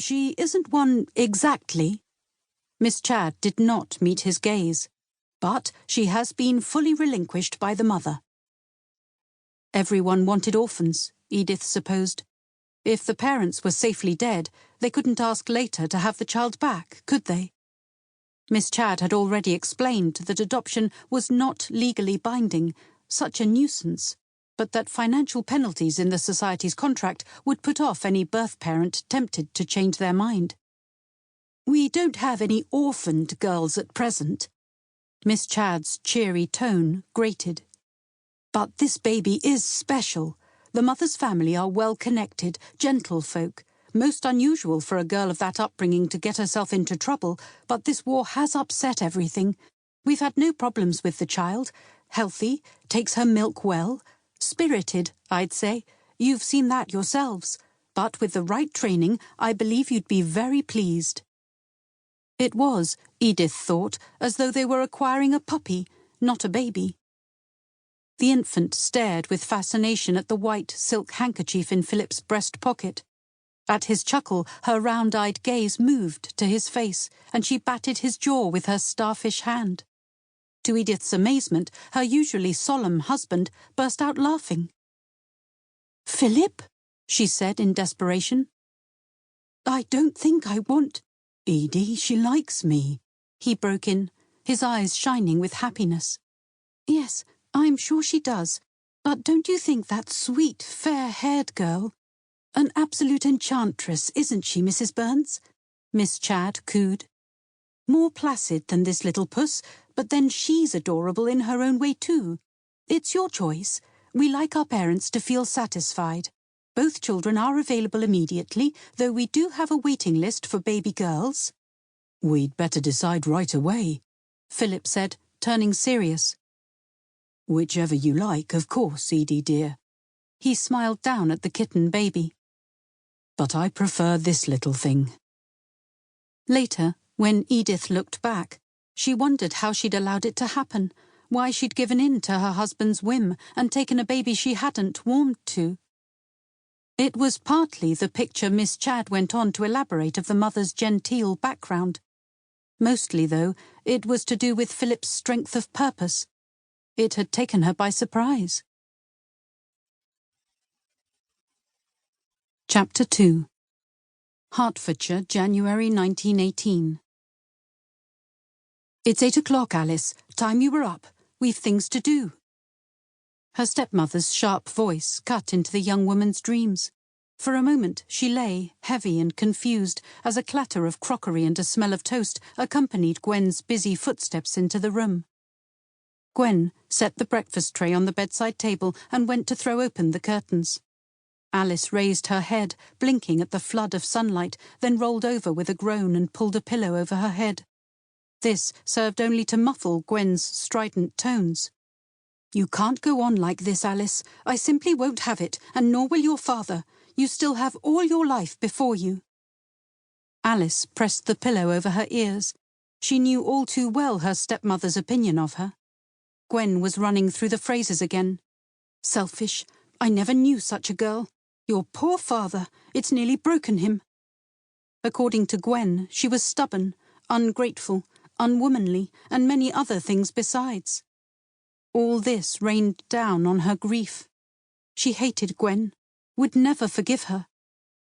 She isn't one exactly. Miss Chadd did not meet his gaze, but she has been fully relinquished by the mother. Everyone wanted orphans, Edith supposed. If the parents were safely dead, they couldn't ask later to have the child back, could they? Miss Chadd had already explained that adoption was not legally binding, such a nuisance, but that financial penalties in the society's contract would put off any birth parent tempted to change their mind. We don't have any orphaned girls at present. Miss Chadd's cheery tone grated. But this baby is special. The mother's family are well-connected, gentle folk. Most unusual for a girl of that upbringing to get herself into trouble, but this war has upset everything. We've had no problems with the child. Healthy, takes her milk well. Spirited, I'd say. You've seen that yourselves. But with the right training, I believe you'd be very pleased. It was, Edith thought, as though they were acquiring a puppy, not a baby. The infant stared with fascination at the white silk handkerchief in Philip's breast pocket. At his chuckle, her round-eyed gaze moved to his face, and she batted his jaw with her starfish hand. To Edith's amazement, her usually solemn husband burst out laughing. "Philip?" she said in desperation. "I don't think I want—" "Edie, she likes me," he broke in, his eyes shining with happiness. "Yes, I'm sure she does. But don't you think that sweet, fair-haired girl— an absolute enchantress, isn't she, Mrs. Burns?" Miss Chadd cooed. "More placid than this little puss, but then she's adorable in her own way too. It's your choice. We like our parents to feel satisfied. Both children are available immediately, though we do have a waiting list for baby girls." "We'd better decide right away," Philip said, turning serious. "Whichever you like, of course, Edie dear." He smiled down at the kitten baby. "But I prefer this little thing." Later, when Edith looked back, she wondered how she'd allowed it to happen, why she'd given in to her husband's whim and taken a baby she hadn't warmed to. It was partly the picture Miss Chadd went on to elaborate of the mother's genteel background. Mostly, though, it was to do with Philip's strength of purpose. It had taken her by surprise. Chapter 2. Hertfordshire, January 1918. "It's 8 o'clock, Alice. Time you were up. We've things to do." Her stepmother's sharp voice cut into the young woman's dreams. For a moment she lay, heavy and confused, as a clatter of crockery and a smell of toast accompanied Gwen's busy footsteps into the room. Gwen set the breakfast tray on the bedside table and went to throw open the curtains. Alice raised her head, blinking at the flood of sunlight, then rolled over with a groan and pulled a pillow over her head. This served only to muffle Gwen's strident tones. "You can't go on like this, Alice. I simply won't have it, and nor will your father. You still have all your life before you." Alice pressed the pillow over her ears. She knew all too well her stepmother's opinion of her. Gwen was running through the phrases again. "Selfish. I never knew such a girl. Your poor father. It's nearly broken him." According to Gwen, she was stubborn, ungrateful, unwomanly, and many other things besides. All this rained down on her grief. She hated Gwen, would never forgive her.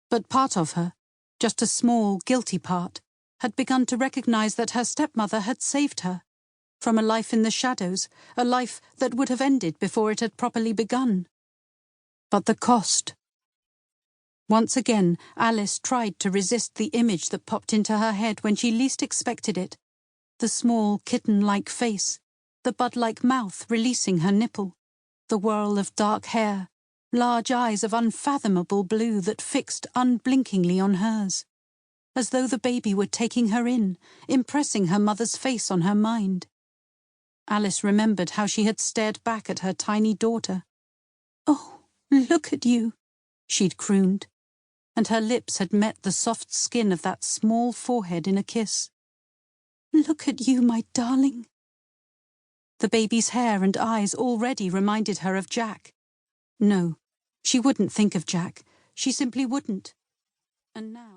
But part of her, just a small, guilty part, had begun to recognize that her stepmother had saved her from a life in the shadows, a life that would have ended before it had properly begun. But the cost. Once again, Alice tried to resist the image that popped into her head when she least expected it. The small, kitten-like face, the bud-like mouth releasing her nipple, the whirl of dark hair, large eyes of unfathomable blue that fixed unblinkingly on hers, as though the baby were taking her in, impressing her mother's face on her mind. Alice remembered how she had stared back at her tiny daughter. "Oh, look at you," she'd crooned, and her lips had met the soft skin of that small forehead in a kiss. "Look at you, my darling." The baby's hair and eyes already reminded her of Jack. No, she wouldn't think of Jack. She simply wouldn't. And now...